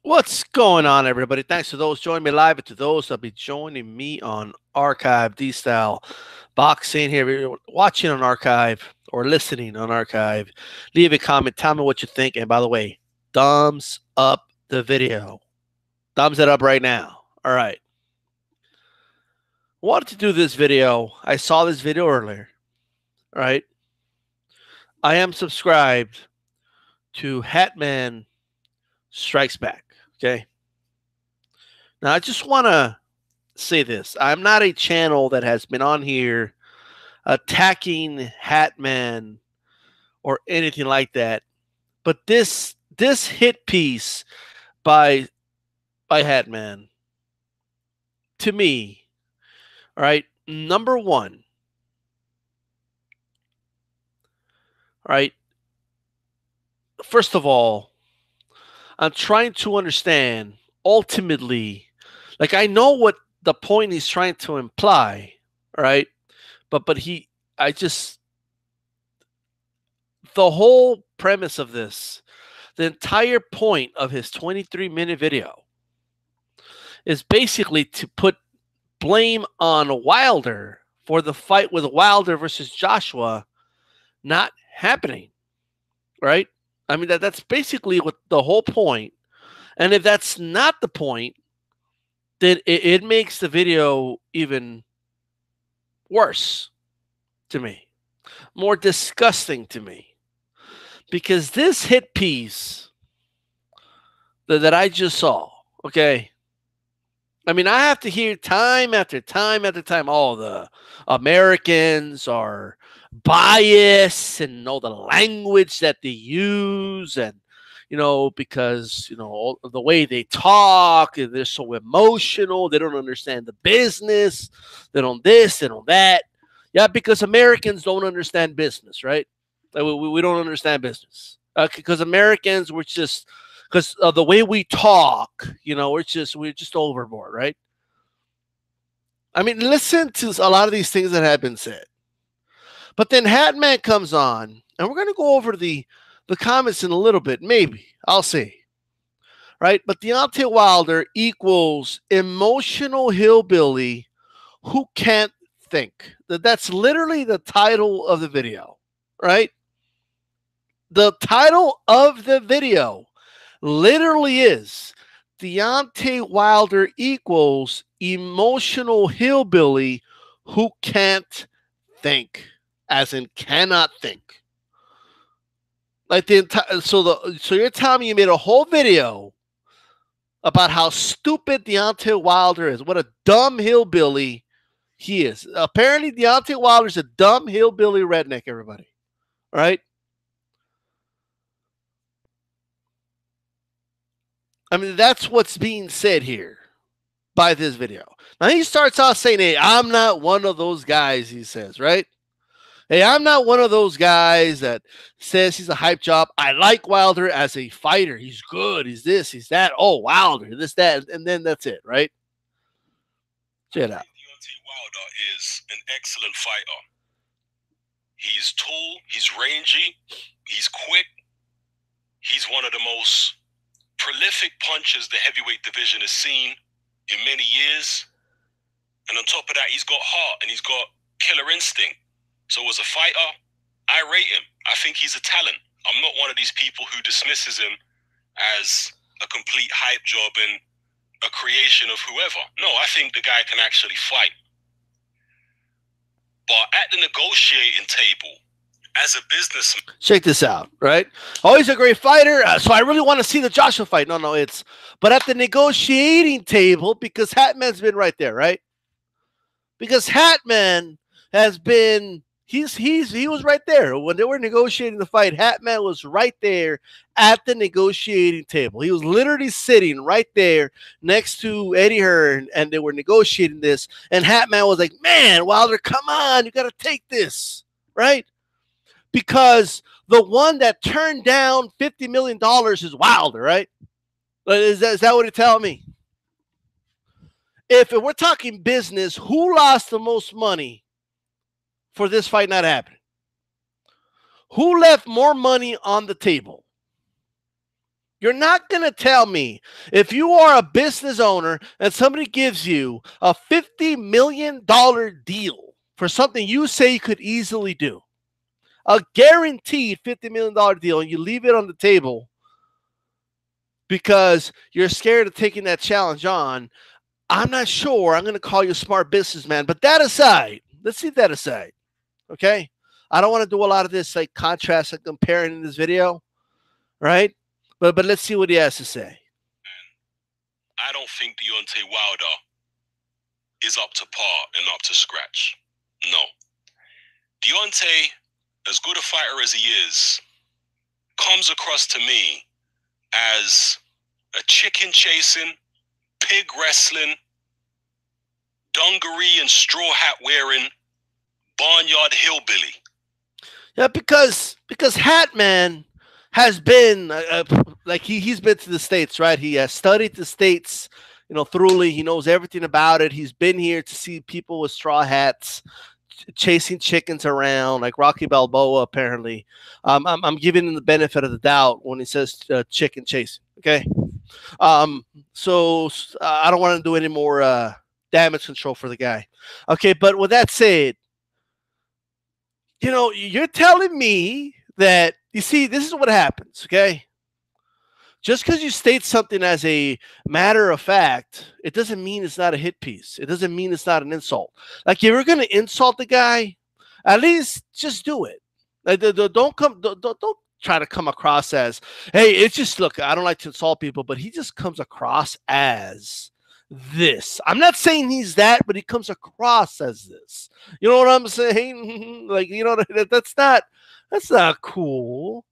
What's going on, everybody? Thanks to those joining me live and to those that'll be joining me on archive. D-Style Boxing here. If you're watching on archive or listening on archive, leave a comment. Tell me what you think. And by the way, thumbs up the video. Thumbs it up right now. All right. Wanted to do this video. I saw this video earlier. All right. I am subscribed to Hatman Strikes Back. Okay. Now I just want to say this. I'm not a channel that has been on here attacking Hatman or anything like that. But this hit piece by Hatman, to me, all right, number one, all right, first of all, I'm trying to understand ultimately, like I know what the point he's trying to imply, all right, but I just the whole premise of this, the entire point of his 23-minute video is basically to put blame on Wilder for the fight with Wilder versus Joshua not happening, right? I mean, that's basically what the whole point. And if that's not the point, then it makes the video even worse to me, more disgusting to me. Because this hit piece that I just saw, okay, I mean, I have to hear time after time after time, all the Americans are biased and know the language that they use, and because all the way they talk, and they're so emotional, they don't understand the business, they don't this, they don't that. Yeah, because Americans don't understand business, right? Like, we don't understand business because Americans were just because the way we talk, we're just overboard, right? I mean, listen to a lot of these things that have been said. But then Hatman comes on, and we're going to go over the comments in a little bit, maybe. I'll see. Right? But Deontay Wilder equals emotional hillbilly who can't think. That's literally the title of the video, right? The title of the video literally is Deontay Wilder equals emotional hillbilly who can't think, as in cannot think. Like the entire, so you're telling me you made a whole video about how stupid Deontay Wilder is, what a dumb hillbilly he is. Apparently, Deontay Wilder's a dumb hillbilly redneck. Everybody, all right? I mean, that's what's being said here by this video. Now, he starts out saying, hey, I'm not one of those guys, he says, right? Hey, I'm not one of those guys that says he's a hype job. I like Wilder as a fighter. He's good. He's this, he's that. Oh, Wilder, this, that. And then that's it, right? Check it out. Deontay Wilder is an excellent fighter. He's tall, he's rangy, he's quick. He's one of the most prolific punchers the heavyweight division has seen in many years. And on top of that, he's got heart and he's got killer instinct. So as a fighter, I rate him. I think he's a talent. I'm not one of these people who dismisses him as a complete hype job and a creation of whoever. No, I think the guy can actually fight. But at the negotiating table, as a businessman. Check this out, right? Oh, he's a great fighter. So I really want to see the Joshua fight. No, but at the negotiating table, because Hatman's been right there, right? Because Hatman has been, he was right there. When they were negotiating the fight, Hatman was right there at the negotiating table. He was literally sitting right there next to Eddie Hearn, and they were negotiating this. And Hatman was like, man, Wilder, come on, you got to take this, right? Because the one that turned down $50 million is Wilder, right? Is that what you're telling me? If we're talking business, who lost the most money for this fight not happening? Who left more money on the table? You're not going to tell me if you are a business owner and somebody gives you a $50 million deal for something you say you could easily do, a guaranteed $50 million deal, and you leave it on the table because you're scared of taking that challenge on. I'm not sure I'm going to call you a smart businessman. But that aside, let's leave that aside. Okay? I don't want to do a lot of this like contrast and comparing in this video, right? But let's see what he has to say. I don't think Deontay Wilder is up to par and up to scratch. No. Deontay, as good a fighter as he is, comes across to me as a chicken chasing, pig wrestling, dungaree and straw hat wearing, barnyard hillbilly. Yeah, because Hatman has been like he's been to the States, right? He has studied the States, thoroughly. He knows everything about it. He's been here to see people with straw hats chasing chickens around, like Rocky Balboa. Apparently, I'm giving him the benefit of the doubt when he says chicken chasing. Okay, so I don't want to do any more damage control for the guy. Okay, but with that said, you're telling me that, you see, this is what happens, okay? Just because you state something as a matter of fact, it doesn't mean it's not a hit piece. It doesn't mean it's not an insult. Like, if you're going to insult the guy, at least just do it. Like, don't try to come across as, hey, it's just, look, I don't like to insult people, but he just comes across as this. I'm not saying he's that, but he comes across as this. You know what I'm saying? Like, that's not cool.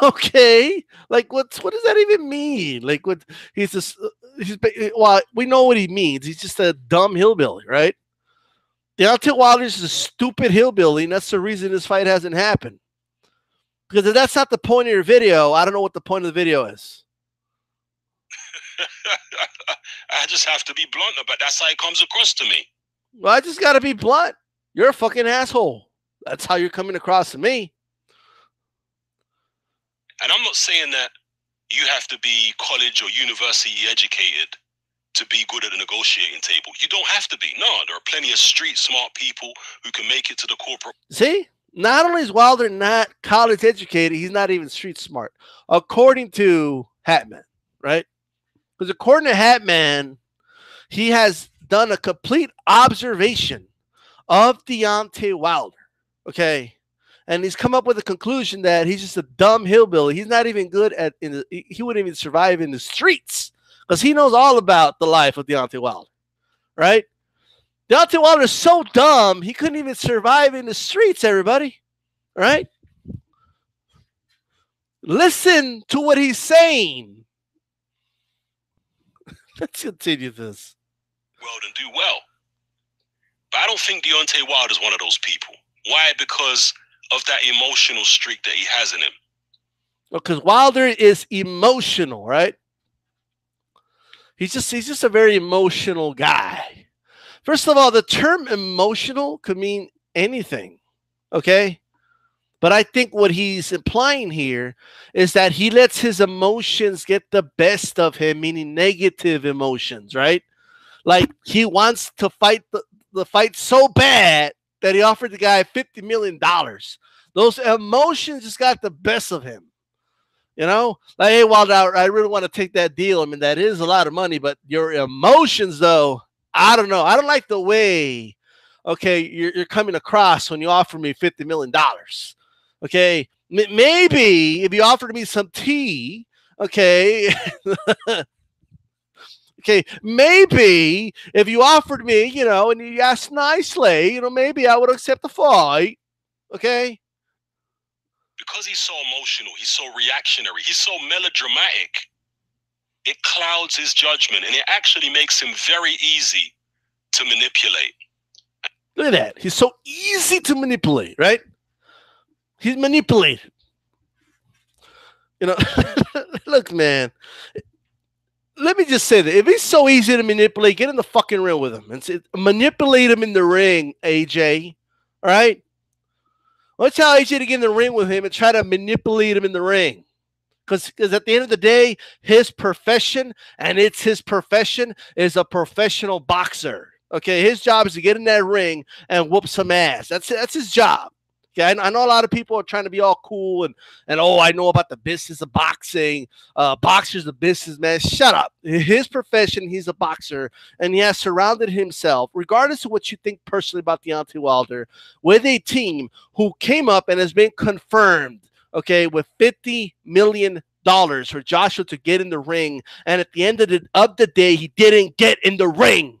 Okay, like what does that even mean? Like, what well, we know what he means. He's just a dumb hillbilly, right? Deontay Wilder's is a stupid hillbilly, and that's the reason this fight hasn't happened. Because if that's not the point of your video, I don't know what the point of the video is. I just have to be blunt about that's how it comes across to me. Well, I just got to be blunt. You're a fucking asshole. That's how you're coming across to me. And I'm not saying that you have to be college or university educated to be good at a negotiating table. You don't have to be. No, there are plenty of street smart people who can make it to the corporate. See? Not only is Wilder not college educated, he's not even street smart, according to Hatman, right? Because according to Hatman, he has done a complete observation of Deontay Wilder, okay? And he's come up with a conclusion that he's just a dumb hillbilly. He's not even good at, he wouldn't even survive in the streets because he knows all about the life of Deontay Wilder, right? Deontay Wilder is so dumb, he couldn't even survive in the streets, everybody, right? Listen to what he's saying. Let's continue this. Well, then do well. But I don't think Deontay Wilder is one of those people. Why? Because of that emotional streak that he has in him. Because Wilder is emotional, right? He's just a very emotional guy. First of all, the term emotional could mean anything, okay? But I think what he's implying here is that he lets his emotions get the best of him, meaning negative emotions, right? Like he wants to fight the fight so bad that he offered the guy $50 million. Those emotions just got the best of him. Like, hey, Wilder, I really want to take that deal. I mean, that is a lot of money, but your emotions, though, I don't know. I don't like the way, okay, you're coming across when you offer me $50 million. Okay, maybe if you offered me some tea, okay, okay, maybe if you offered me, and you asked nicely, maybe I would accept the fight, okay? Because he's so emotional, he's so reactionary, he's so melodramatic, it clouds his judgment, and it actually makes him very easy to manipulate. Look at that. He's so easy to manipulate, right? He's manipulated. Look, man. Let me just say that. If he's so easy to manipulate, get in the fucking ring with him. And manipulate him in the ring, AJ. All right? Let's tell AJ to get in the ring with him and try to manipulate him in the ring. Because at the end of the day, his profession, and it's his profession, is a professional boxer. Okay, his job is to get in that ring and whoop some ass. That's his job. Okay, I know a lot of people are trying to be all cool and oh, I know about the business of boxing. Boxer's a businessman. Shut up. His profession, he's a boxer, and he has surrounded himself, regardless of what you think personally about Deontay Wilder, with a team who came up and has been confirmed, okay, with $50 million for Joshua to get in the ring, and at the end of the day, he didn't get in the ring.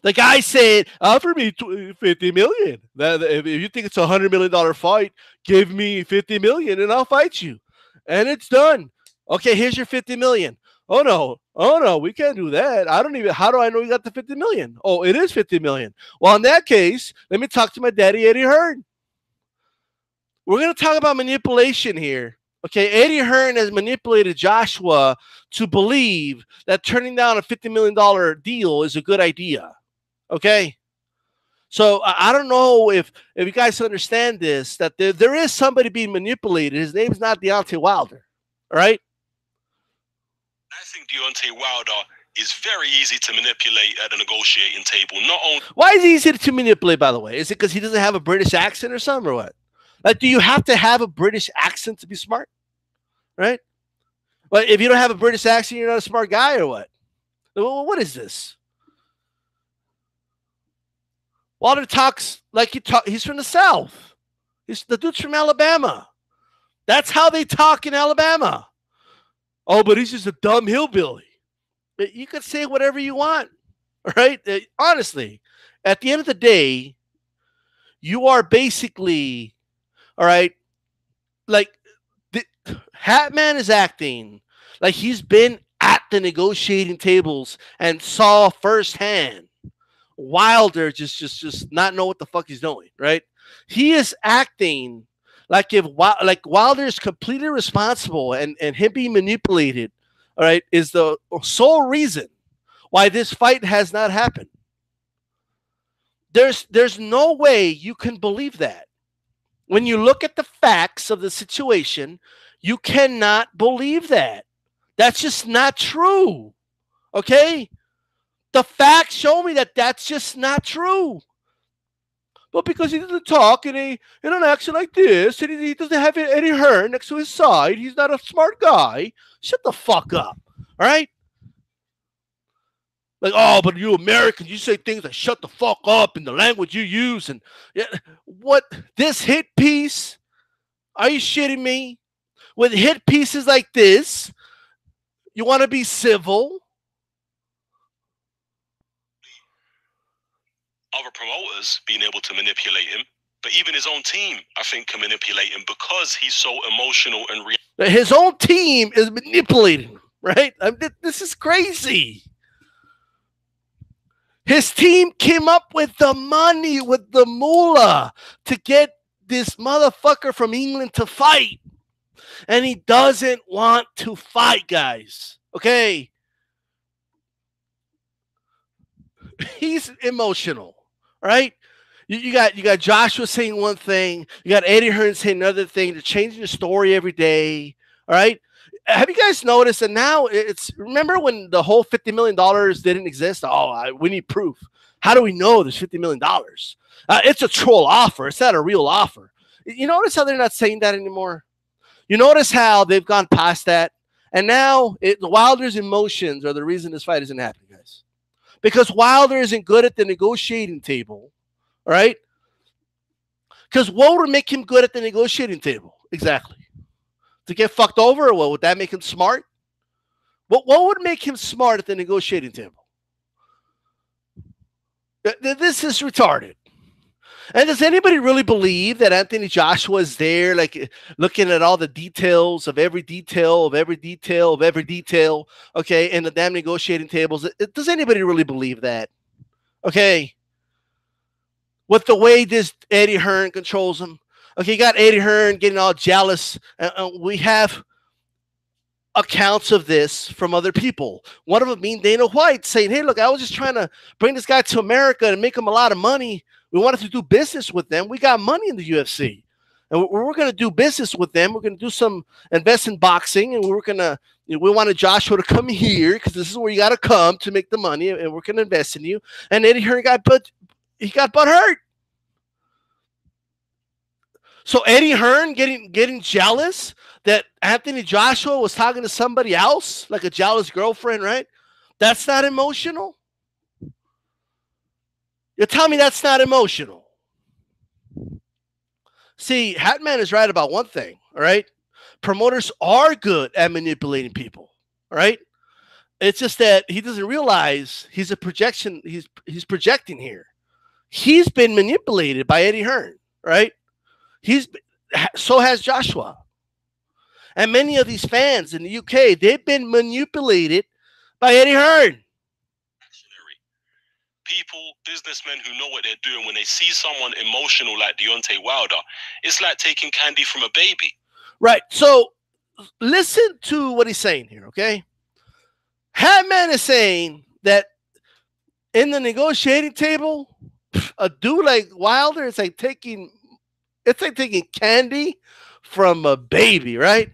The guy said, offer me $50 million. If you think it's $100 million fight, give me $50 million and I'll fight you. And it's done. Okay, here's your $50 million. Oh no, we can't do that. How do I know you got the $50 million? Oh, it is $50 million. Well, in that case, let me talk to my daddy, Eddie Hearn. We're going to talk about manipulation here. Okay, Eddie Hearn has manipulated Joshua to believe that turning down a $50 million deal is a good idea. Okay, so I don't know if you guys understand this, that there is somebody being manipulated. His name is not Deontay Wilder, all right? I think Deontay Wilder is very easy to manipulate at a negotiating table. Not only why is he easy to manipulate, by the way? Is it because he doesn't have a British accent or something, or what? Like, do you have to have a British accent to be smart, right? Well, if you don't have a British accent, you're not a smart guy, or what? What is this? Wilder talks like he's from the South. The dude's from Alabama. That's how they talk in Alabama. Oh, but he's just a dumb hillbilly. You could say whatever you want, right? Honestly, at the end of the day, you are basically, all right, like Hatman is acting like he's been at the negotiating tables and saw firsthand Wilder just not know what the fuck he's doing, right? He is acting like Wilder is completely responsible and him being manipulated, all right, is the sole reason why this fight has not happened. There's no way you can believe that. When you look at the facts of the situation, you cannot believe that. That's just not true. Okay? The facts show me that that's just not true. But because he doesn't talk in an accent like this, and he doesn't have Eddie Hearn next to his side, he's not a smart guy. Shut the fuck up. All right? Like, oh, but you Americans, you say things like shut the fuck up in the language you use. And yeah, what? This hit piece? Are you shitting me? With hit pieces like this, you want to be civil? Other promoters being able to manipulate him, but even his own team, I think, can manipulate him because he's so emotional and real. His own team is manipulating him, right? This is crazy. His team came up with the money, with the moolah, to get this motherfucker from England to fight. And he doesn't want to fight, guys. Okay? He's emotional, right? You got Joshua saying one thing, you got Eddie Hearn saying another thing. They're changing the story every day, all right? Have you guys noticed that now remember when the whole $50 million didn't exist? Oh, we need proof. How do we know there's $50 million? It's a troll offer. It's not a real offer. You notice how they're not saying that anymore? You notice how they've gone past that? And now Wilder's emotions are the reason this fight isn't happening, guys. Because Wilder isn't good at the negotiating table, all right? Because what would make him good at the negotiating table? Exactly. To get fucked over, or what? Would that make him smart? What would make him smart at the negotiating table? This is retarded. And does anybody really believe that Anthony Joshua is there, like looking at all the details of every detail of every detail of every detail, okay, in the damn negotiating tables? Does anybody really believe that? Okay. With the way this Eddie Hearn controls him. Okay, you got Eddie Hearn getting all jealous. We have accounts of this from other people. One of them being Dana White saying, hey, look, I was just trying to bring this guy to America and make him a lot of money. We wanted to do business with them. We got money in the UFC. and we're going to do business with them. We're going to do some invest in boxing, and we're going to we wanted Joshua to come here because this is where you got to come to make the money, and we're going to invest in you. And Eddie Hearn got butt hurt. So Eddie Hearn getting jealous that Anthony Joshua was talking to somebody else, like a jealous girlfriend, right? That's not emotional. You tell me that's not emotional. See, Hatman is right about one thing, all right? Promoters are good at manipulating people, all right? It's just that he doesn't realize he's a projection. He's projecting here. He's been manipulated by Eddie Hearn, right? So has Joshua. And many of these fans in the UK, they've been manipulated by Eddie Hearn. People, businessmen who know what they're doing, when they see someone emotional like Deontay Wilder, it's like taking candy from a baby. Right. So listen to what he's saying here, okay? Hatman is saying that in the negotiating table, a dude like Wilder is like taking candy from a baby, right?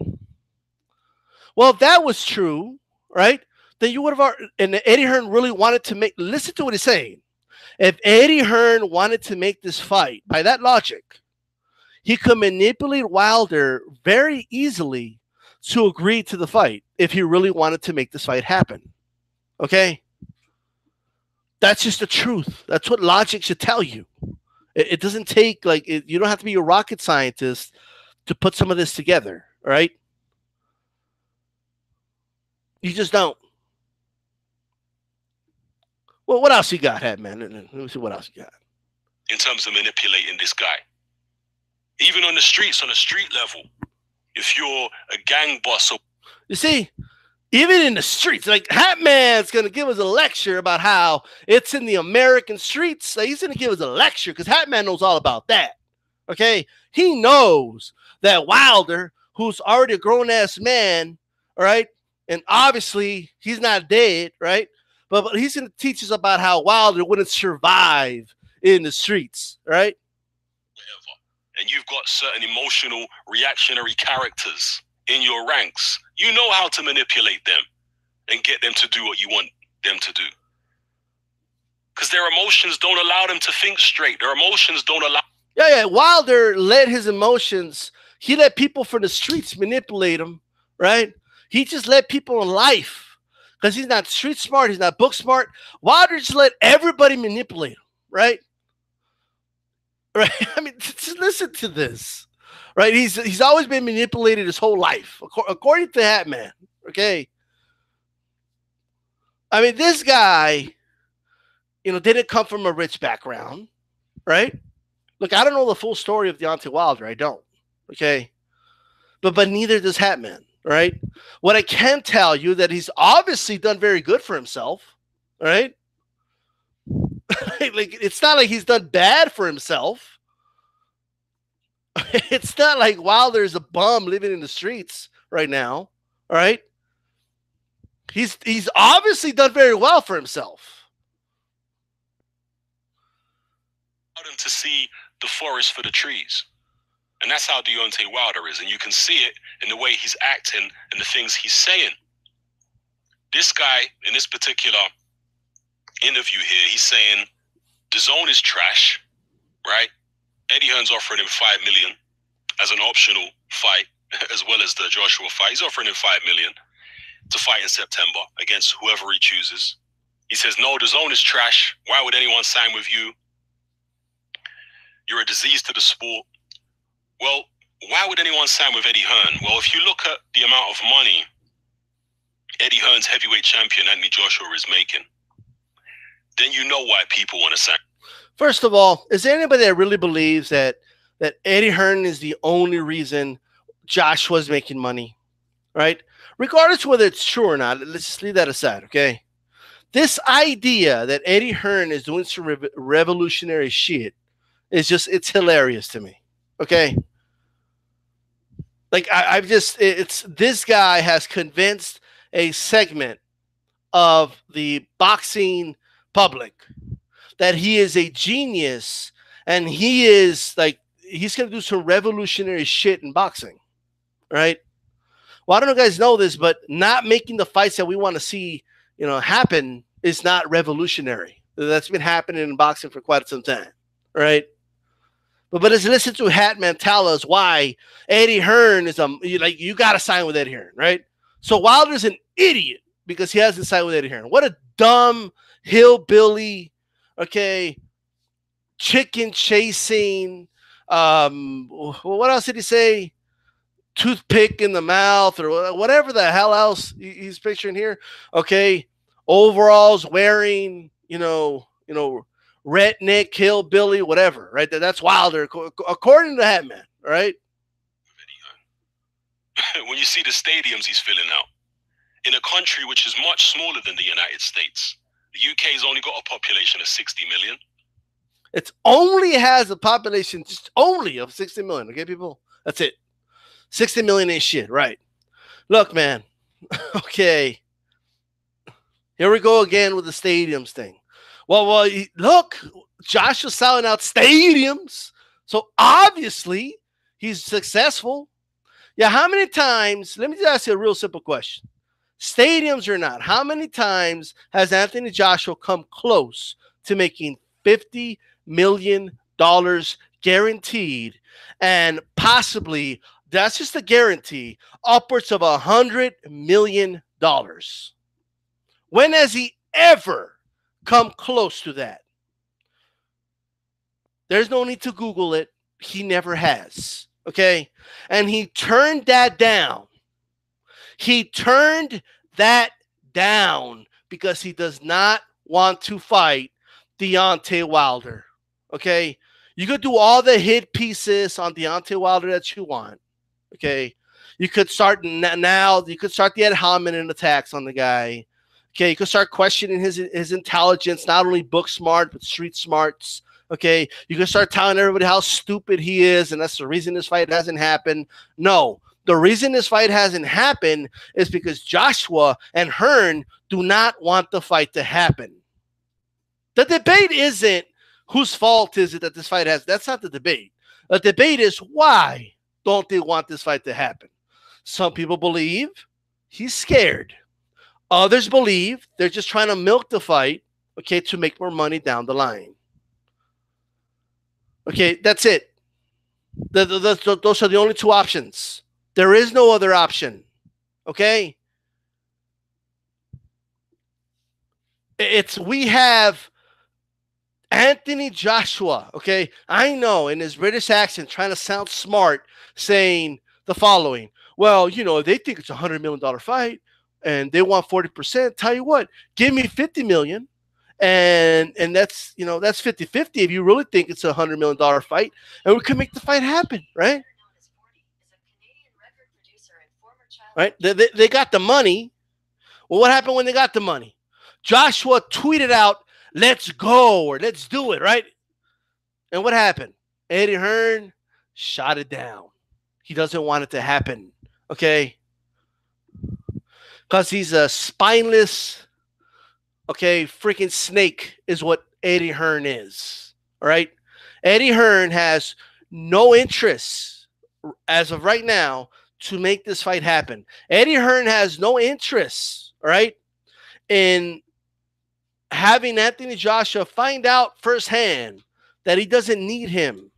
Well, if that was true, right, then you would have, and Eddie Hearn really wanted to make, listen to what he's saying. If Eddie Hearn wanted to make this fight, by that logic, he could manipulate Wilder very easily to agree to the fight if he really wanted to make this fight happen. Okay? That's just the truth. That's what logic should tell you. It doesn't take, you don't have to be a rocket scientist to put some of this together, all right? You just don't. Well, what else you got, Hatman? Let me see what else you got. In terms of manipulating this guy. Even on the streets, on a street level, if you're a gang boss. You see, even in the streets, like Hatman's going to give us a lecture about how it's in the American streets. Like, he's going to give us a lecture because Hatman knows all about that. Okay? He knows that Wilder, who's already a grown-ass man, all right, and obviously he's not dead, right? But he's going to teach us about how Wilder wouldn't survive in the streets, right? And you've got certain emotional, reactionary characters in your ranks. You know how to manipulate them and get them to do what you want them to do. Because their emotions don't allow them to think straight. Their emotions don't allow... Yeah. Wilder let his emotions, he let people from the streets manipulate him, right? He just let people in life. Because he's not street smart, he's not book smart. Wilder just let everybody manipulate him, right? Right? I mean, just listen to this, right? He's always been manipulated his whole life, according to Hatman, okay? I mean, this guy, didn't come from a rich background, right? Look, I don't know the full story of Deontay Wilder. I don't, okay? But neither does Hatman. Right? What I can tell you that he's obviously done very good for himself, right? Like, it's not like he's done bad for himself. It's not like Wilder's a bum living in the streets right now, all right? He's obviously done very well for himself. ...him to see the forest for the trees. And that's how Deontay Wilder is. And you can see it in the way he's acting and the things he's saying. This guy, in this particular interview here, he's saying, the zone is trash, right? Eddie Hearn's offering him $5 million as an optional fight, as well as the Joshua fight. He's offering him $5 million to fight in September against whoever he chooses. He says, no, the zone is trash. Why would anyone sign with you? You're a disease to the sport. Well, why would anyone sign with Eddie Hearn? Well, if you look at the amount of money Eddie Hearn's heavyweight champion, Anthony Joshua, is making, then you know why people want to sign. First of all, is there anybody that really believes that Eddie Hearn is the only reason Joshua's making money, right? Regardless of whether it's true or not, let's just leave that aside, okay? This idea that Eddie Hearn is doing some revolutionary shit is just, it's hilarious to me. Okay. Like it's this guy has convinced a segment of the boxing public that he is a genius and he is like he's going to do some revolutionary shit in boxing, right? Well, I don't know if you guys know this, but not making the fights that we want to see, happen is not revolutionary. That's been happening in boxing for quite some time, right? But let's listen to Hatman tell us why Eddie Hearn is you got to sign with Eddie Hearn, right? So Wilder's an idiot because he hasn't signed with Eddie Hearn. What a dumb hillbilly, okay, chicken chasing. What else did he say? Toothpick in the mouth or whatever the hell else he's picturing here. Okay, overalls wearing, redneck, hillbilly, whatever, right? That's Wilder, according to Hatman, right? When you see the stadiums he's filling out, in a country which is much smaller than the United States, the UK's only got a population of 60 million. It only has a population just only of 60 million, okay, people? That's it. 60 million ain't shit, right? Look, man, okay. Here we go again with the stadiums thing. Well, look, Josh was selling out stadiums. So obviously he's successful. Yeah, how many times, let me just ask you a real simple question. Stadiums or not, how many times has Anthony Joshua come close to making $50 million guaranteed and possibly, that's just a guarantee, upwards of $100 million? When has he ever come close to that? There's no need to Google it. He never has. Okay? And he turned that down. He turned that down because he does not want to fight Deontay Wilder. Okay? You could do all the hit pieces on Deontay Wilder that you want. Okay? You could start now. You could start the ad hominem attacks on the guy. Okay, you could start questioning his intelligence, not only book smart, but street smarts. Okay, you can start telling everybody how stupid he is, and that's the reason this fight hasn't happened. No, the reason this fight hasn't happened is because Joshua and Hearn do not want the fight to happen. The debate isn't whose fault is it that this fight has. That's not the debate. The debate is why don't they want this fight to happen? Some people believe he's scared. Others believe they're just trying to milk the fight, okay, to make more money down the line. Okay, that's it. Those are the only two options. There is no other option, okay? We have Anthony Joshua, okay? I know, in his British accent, trying to sound smart, saying the following. Well, they think it's a $100 million fight. And they want 40%. Tell you what, give me 50 million. And that's, that's 50-50 if you really think it's a $100 million fight. And we can make the fight happen, right? Right? They got the money. Well, what happened when they got the money? Joshua tweeted out, let's go, or let's do it, right? And what happened? Eddie Hearn shot it down. He doesn't want it to happen, okay? Because he's a spineless, okay, freaking snake is what Eddie Hearn is. All right? Eddie Hearn has no interest, as of right now, to make this fight happen. Eddie Hearn has no interest, all right, in having Anthony Joshua find out firsthand that he doesn't need him.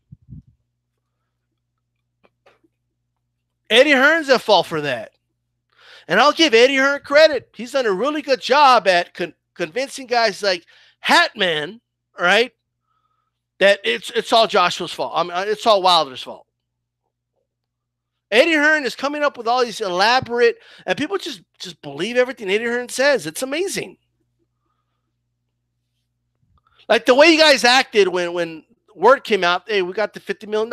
Eddie Hearn's at fault for that. And I'll give Eddie Hearn credit. He's done a really good job at convincing guys like Hatman, right, that it's all Joshua's fault. I mean, it's all Wilder's fault. Eddie Hearn is coming up with all these elaborate, and people just believe everything Eddie Hearn says. It's amazing. Like the way you guys acted when word came out, hey, we got the $50 million.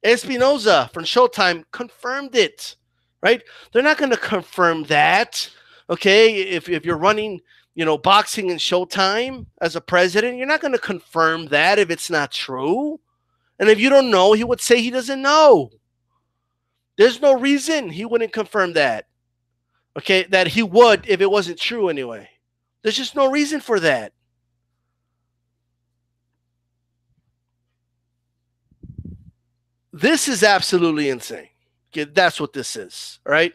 Espinoza from Showtime confirmed it. Right? They're not going to confirm that, okay? If you're running, boxing in Showtime as a president, you're not going to confirm that if it's not true. And if you don't know, he would say he doesn't know. There's no reason he wouldn't confirm that, okay? That he would if it wasn't true anyway. There's just no reason for that. This is absolutely insane. Okay, that's what this is, right?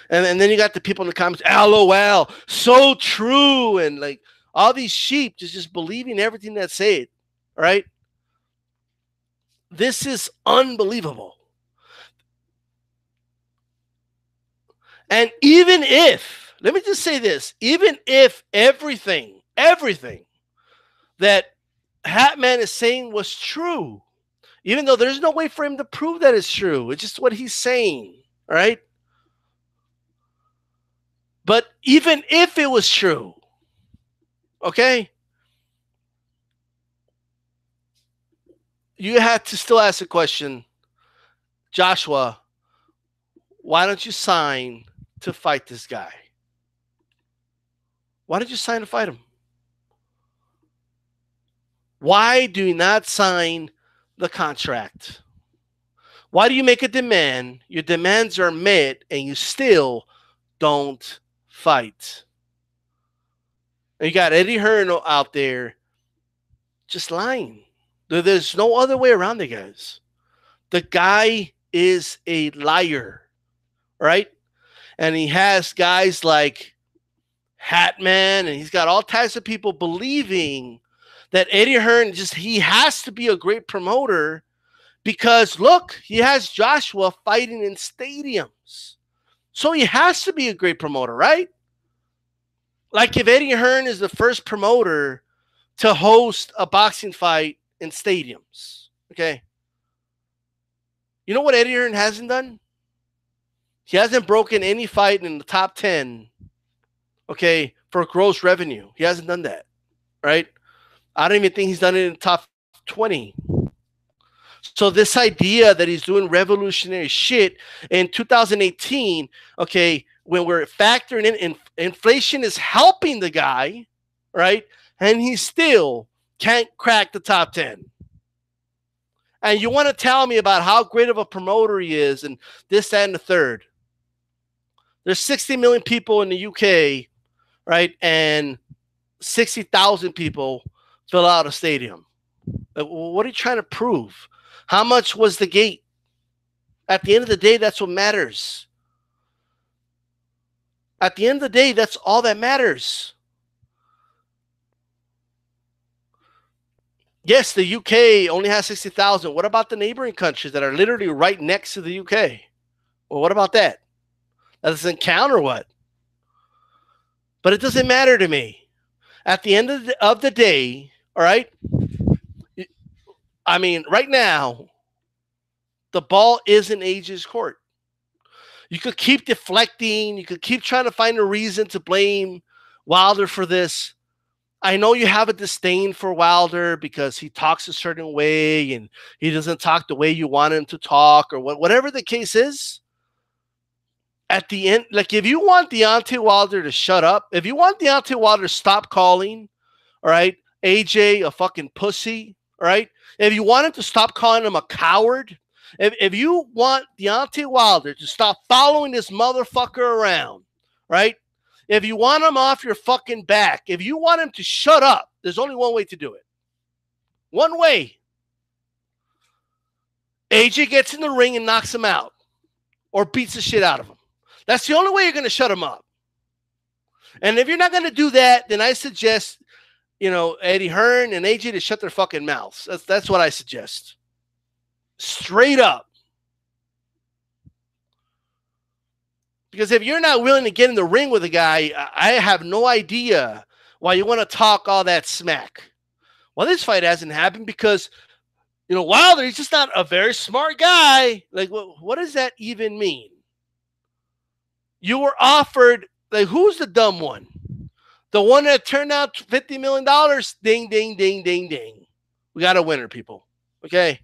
And then you got the people in the comments, LOL, so true, and like all these sheep just believing everything that's said, right? This is unbelievable. And even if, let me just say this, even if everything that Hatman is saying was true, even though there's no way for him to prove that it's true, it's just what he's saying, right? But even if it was true, okay, you had to still ask the question, Joshua, why don't you sign to fight this guy? Why did you sign to fight him? Why do you not sign the contract? Why do you make a demand? Your demands are met and you still don't fight. And you got Eddie Hearn out there just lying. There's no other way around it, guys. The guy is a liar, right? And he has guys like Hatman, and he's got all types of people believing that Eddie Hearn he has to be a great promoter because look, he has Joshua fighting in stadiums. So he has to be a great promoter, right? Like if Eddie Hearn is the first promoter to host a boxing fight in stadiums, okay? You know what Eddie Hearn hasn't done? He hasn't broken any fight in the top 10, okay, for gross revenue. He hasn't done that, right? I don't even think he's done it in the top 20. So this idea that he's doing revolutionary shit in 2018, okay, when we're factoring in inflation is helping the guy, right? And he still can't crack the top 10. And you want to tell me about how great of a promoter he is and this, that, and the third. There's 60 million people in the UK, right? And 60,000 people fill out a stadium. What are you trying to prove? How much was the gate? At the end of the day, that's what matters. At the end of the day, that's all that matters. Yes, the UK only has 60,000. What about the neighboring countries that are literally right next to the UK? Well, what about that? That doesn't count or what? But it doesn't matter to me. At the end of the day, all right? I mean, right now, the ball is in AJ's court. You could keep deflecting. You could keep trying to find a reason to blame Wilder for this. I know you have a disdain for Wilder because he talks a certain way and he doesn't talk the way you want him to talk or whatever the case is. At the end, like if you want Deontay Wilder to shut up, if you want Deontay Wilder to stop calling, all right, AJ a fucking pussy, all right, if you want him to stop calling him a coward, if you want Deontay Wilder to stop following this motherfucker around, right, if you want him off your fucking back, if you want him to shut up, there's only one way to do it. One way. AJ gets in the ring and knocks him out or beats the shit out of him. That's the only way you're going to shut him up. And if you're not going to do that, then I suggest, Eddie Hearn and AJ to shut their fucking mouths. That's what I suggest. Straight up. Because if you're not willing to get in the ring with a guy, I have no idea why you want to talk all that smack. Well, this fight hasn't happened because, Wilder, he's just not a very smart guy. Like, what does that even mean? You were offered, like, who's the dumb one? The one that turned out $50 million? Ding, ding, ding, ding, ding. We got a winner, people. Okay?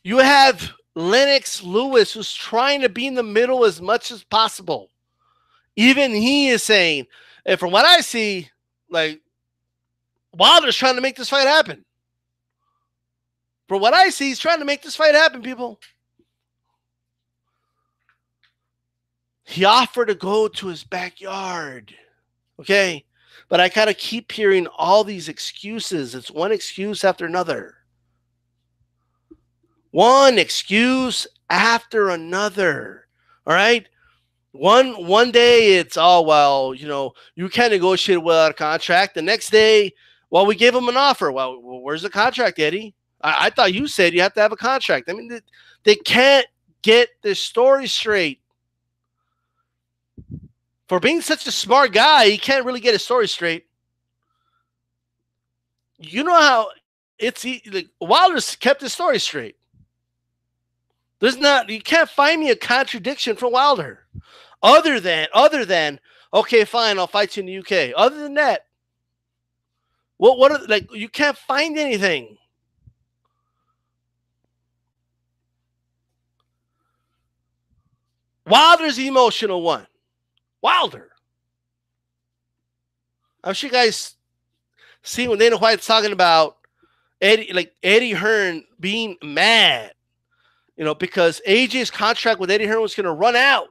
You have Lennox Lewis, who's trying to be in the middle as much as possible. Even he is saying, and from what I see, like, Wilder's trying to make this fight happen. From what I see, he's trying to make this fight happen, people. He offered to go to his backyard. Okay? But I gotta keep hearing all these excuses. It's one excuse after another. One excuse after another. All right. One day it's, oh well, you can't negotiate without a contract. The next day, well, we gave him an offer. Well, where's the contract, Eddie? I thought you said you have to have a contract. I mean, they can't get their story straight. For being such a smart guy, he can't really get his story straight. You know how like Wilder's kept his story straight. You can't find me a contradiction from Wilder. Other than, okay, fine, I'll fight you in the UK. Other than that, you can't find anything. Wilder's the emotional one. Wilder. I'm sure you guys see when Dana White's talking about Eddie Hearn being mad, because AJ's contract with Eddie Hearn was going to run out.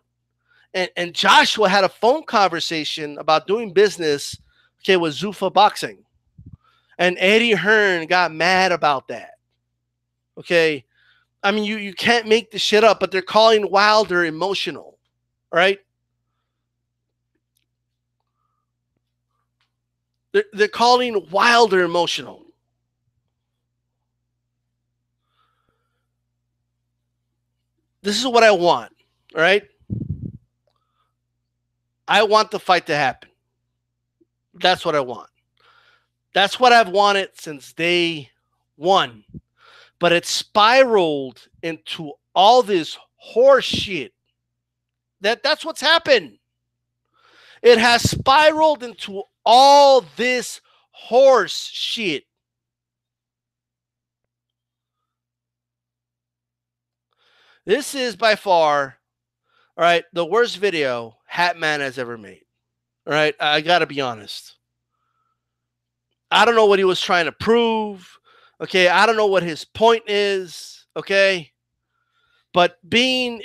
And Joshua had a phone conversation about doing business, with Zuffa Boxing. And Eddie Hearn got mad about that. Okay. I mean, you can't make this shit up, but they're calling Wilder emotional. Right? They're calling Wilder emotional. This is what I want. All right? I want the fight to happen. That's what I want. That's what I've wanted since day one. But it spiraled into all this horse shit. That's what's happened. It has spiraled into all this horse shit. This is by far, all right, the worst video Hatman has ever made. All right, I got to be honest. I don't know what he was trying to prove. Okay, I don't know what his point is. Okay, but being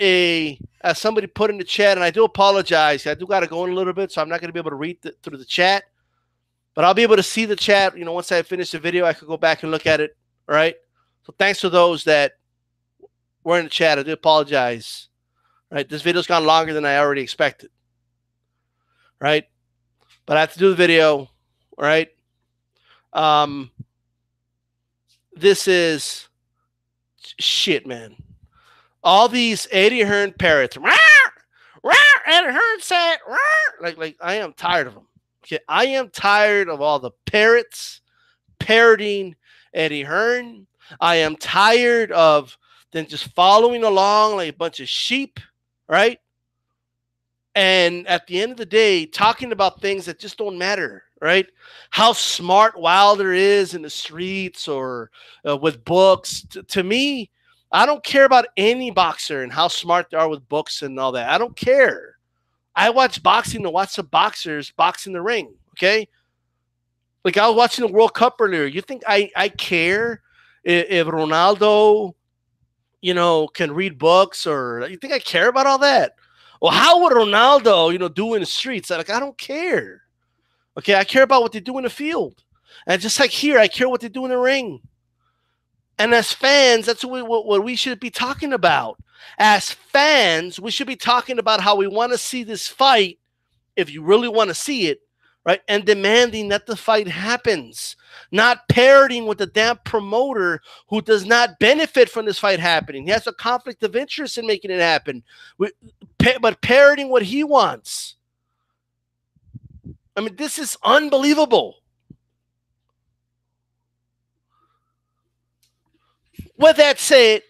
as somebody put in the chat, and I do apologize, I do got to go in a little bit, so I'm not going to be able to read through the chat, but I'll be able to see the chat. Once I finish the video, I could go back and look at it. All right, so thanks to those that were in the chat. I do apologize. All right, this video's gone longer than I already expected. Right, but I have to do the video. All right. This is shit, man. All these Eddie Hearn parrots. Eddie Hearn said, like I am tired of them. Okay, I am tired of all the parrots parroting Eddie Hearn. I am tired of them just following along like a bunch of sheep, right? And at the end of the day, talking about things that just don't matter, right? How smart Wilder is in the streets or with books. To me, I don't care about any boxer and how smart they are with books and all that. I don't care. I watch boxing to watch the boxers box in the ring, okay? Like I was watching the World Cup earlier. You think I care if Ronaldo, can read books, or you think I care about all that? Well, how would Ronaldo, do in the streets? I don't care. Okay, I care about what they do in the field. And just like here, I care what they do in the ring. And as fans, that's what we should be talking about. As fans, we should be talking about how we want to see this fight, if you really want to see it, right? And demanding that the fight happens. Not parroting with the damn promoter who does not benefit from this fight happening. He has a conflict of interest in making it happen. But parroting what he wants. I mean, this is unbelievable. With that said,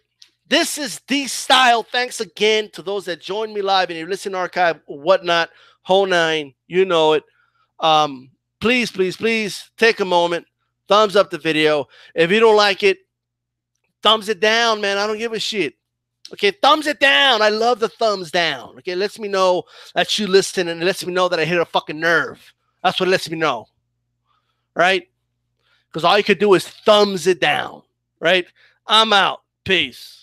this is DStyle. Thanks again to those that joined me live in your listen archive, whatnot, whole nine. You know it. Please, please, please take a moment. Thumbs up the video. If you don't like it, thumbs it down, man. I don't give a shit. Okay, thumbs it down. I love the thumbs down. Okay, lets me know that you listen, and it lets me know that I hit a fucking nerve. That's what it lets me know. Right? Because all you could do is thumbs it down. Right? I'm out. Peace.